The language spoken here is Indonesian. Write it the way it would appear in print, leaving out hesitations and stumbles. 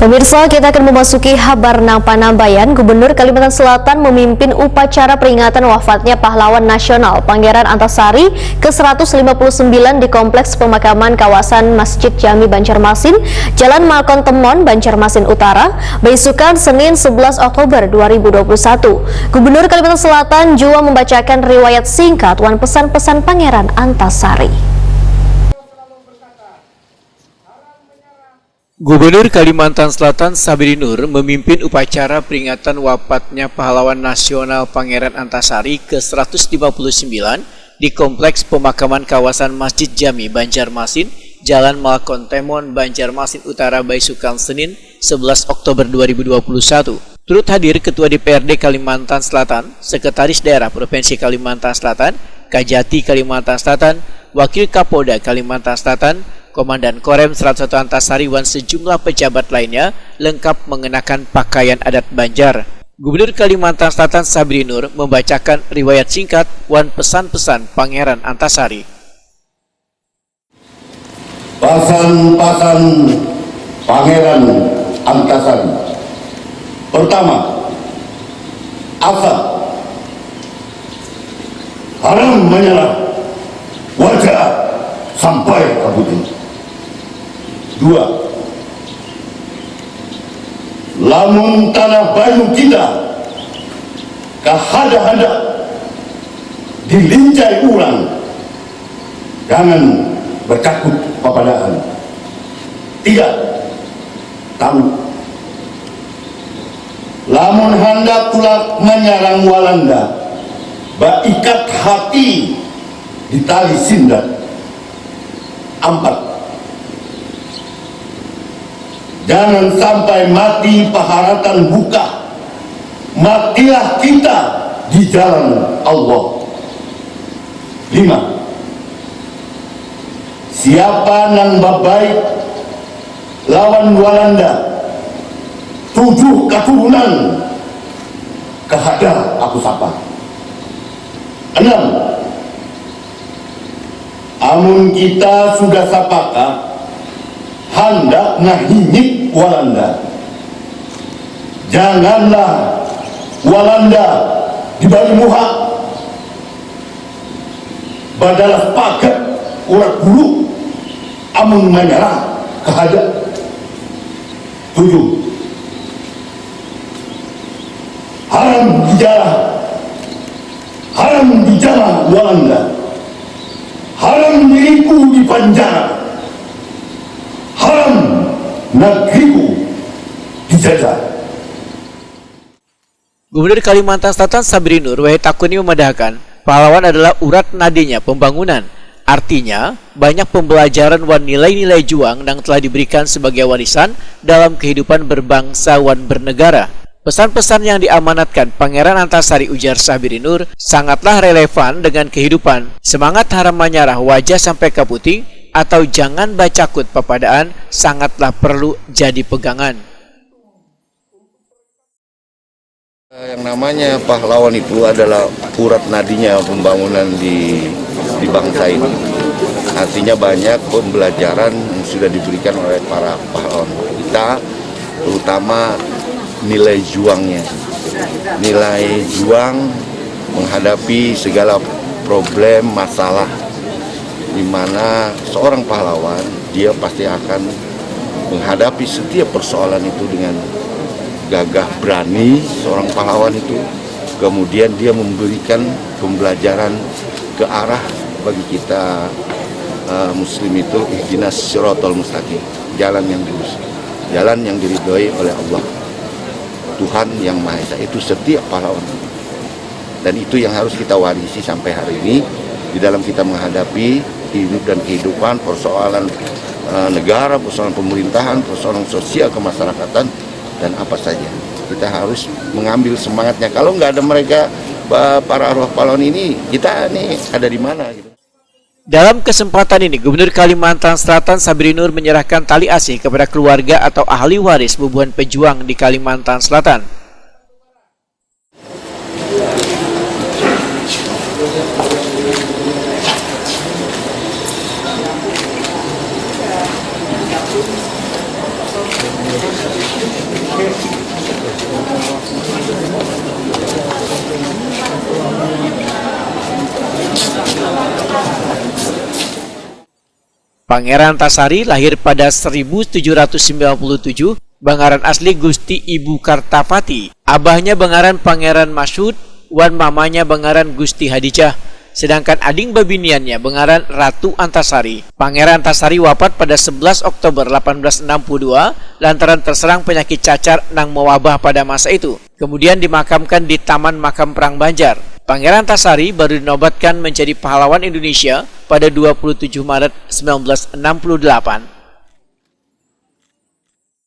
Pemirsa, kita akan memasuki kabar Panambayan. Gubernur Kalimantan Selatan memimpin upacara peringatan wafatnya pahlawan nasional Pangeran Antasari ke-159 di Kompleks Pemakaman kawasan Masjid Jami Banjarmasin, Jalan Malkon Temon, Banjarmasin Utara, besukan Senin 11 Oktober 2021. Gubernur Kalimantan Selatan juga membacakan riwayat singkat wan pesan-pesan Pangeran Antasari. Gubernur Kalimantan Selatan Sabri Nur memimpin upacara peringatan wafatnya pahlawan nasional Pangeran Antasari ke-159 di Kompleks Pemakaman kawasan Masjid Jami Banjarmasin, Jalan Malkon Temon, Banjarmasin Utara, besukan Senin 11 Oktober 2021. Turut hadir Ketua DPRD Kalimantan Selatan, Sekretaris Daerah Provinsi Kalimantan Selatan, Kajati Kalimantan Selatan, Wakil Kapolda Kalimantan Selatan, Komandan Korem 101 Antasari dan sejumlah pejabat lainnya lengkap mengenakan pakaian adat Banjar. Gubernur Kalimantan Selatan Sabri Nur membacakan riwayat singkat wan pesan-pesan Pangeran Antasari. Pesan-pesan Pangeran Antasari. Pertama, asa haram menyerah, wajah sampai ke putih. 2. Lamun tanah bayu kita kahada-hada dilincai ulang, jangan bertakut kepadaan. 3. Tahu lamun hendak tulak menyerang Walanda, baikat hati di tali sindat. 4. Jangan sampai mati paharatan buka, matilah kita di jalan Allah. 5. Siapa nang babaik lawan Walanda, 7 keturunan kahada aku sapa. 6. Amun kita sudah sepakat hendak ngahinyik Walanda, janganlah Walanda dibalik muha badalah paket urat bulu amun menyerah kahada. 7. Haram dijala Walanda, haram diriku di penjara, haram negeriku dijajah. Gubernur Kalimantan Selatan Sabri Nur Wahid-Takuni memandahkan pahlawan adalah urat nadinya pembangunan. Artinya, banyak pembelajaran wan nilai-nilai juang yang telah diberikan sebagai warisan dalam kehidupan berbangsa wan bernegara. Pesan-pesan yang diamanatkan Pangeran Antasari, ujar Sabri Nur, sangatlah relevan dengan kehidupan. Semangat haram menyerah, wajah sampai ke puting, atau jangan bacakut pepadaan, sangatlah perlu jadi pegangan. Yang namanya pahlawan itu adalah urat nadinya pembangunan di bangsa ini. Artinya banyak pembelajaran yang sudah diberikan oleh para pahlawan kita, terutama nilai juangnya, nilai juang menghadapi segala problem, masalah, di mana seorang pahlawan dia pasti akan menghadapi setiap persoalan itu dengan gagah berani. Seorang pahlawan itu kemudian dia memberikan pembelajaran ke arah bagi kita muslim itu, ihdinas siratal mustaqim, jalan yang lurus, jalan yang diridhoi oleh Allah, Tuhan yang Maha Esa. Itu setiap pahlawan, dan itu yang harus kita warisi sampai hari ini di dalam kita menghadapi hidup dan kehidupan, persoalan negara, persoalan pemerintahan, persoalan sosial kemasyarakatan, dan apa saja. Kita harus mengambil semangatnya. Kalau nggak ada mereka, para arwah pahlawan ini, kita nih ada di mana gitu. Dalam kesempatan ini, Gubernur Kalimantan Selatan Sabri Nur menyerahkan tali asih kepada keluarga atau ahli waris bubuhan pejuang di Kalimantan Selatan. Pangeran Antasari lahir pada 1797, Bangaran asli Gusti Ibu Kartapati. Abahnya Bangaran Pangeran Masyud, wan mamanya Bangaran Gusti Hadijah. Sedangkan ading babiniannya Bangaran Ratu Antasari. Pangeran Antasari wafat pada 11 Oktober 1862 lantaran terserang penyakit cacar nang mewabah pada masa itu. Kemudian dimakamkan di Taman Makam Perang Banjar. Pangeran Antasari baru dinobatkan menjadi pahlawan Indonesia pada 27 Maret 1968.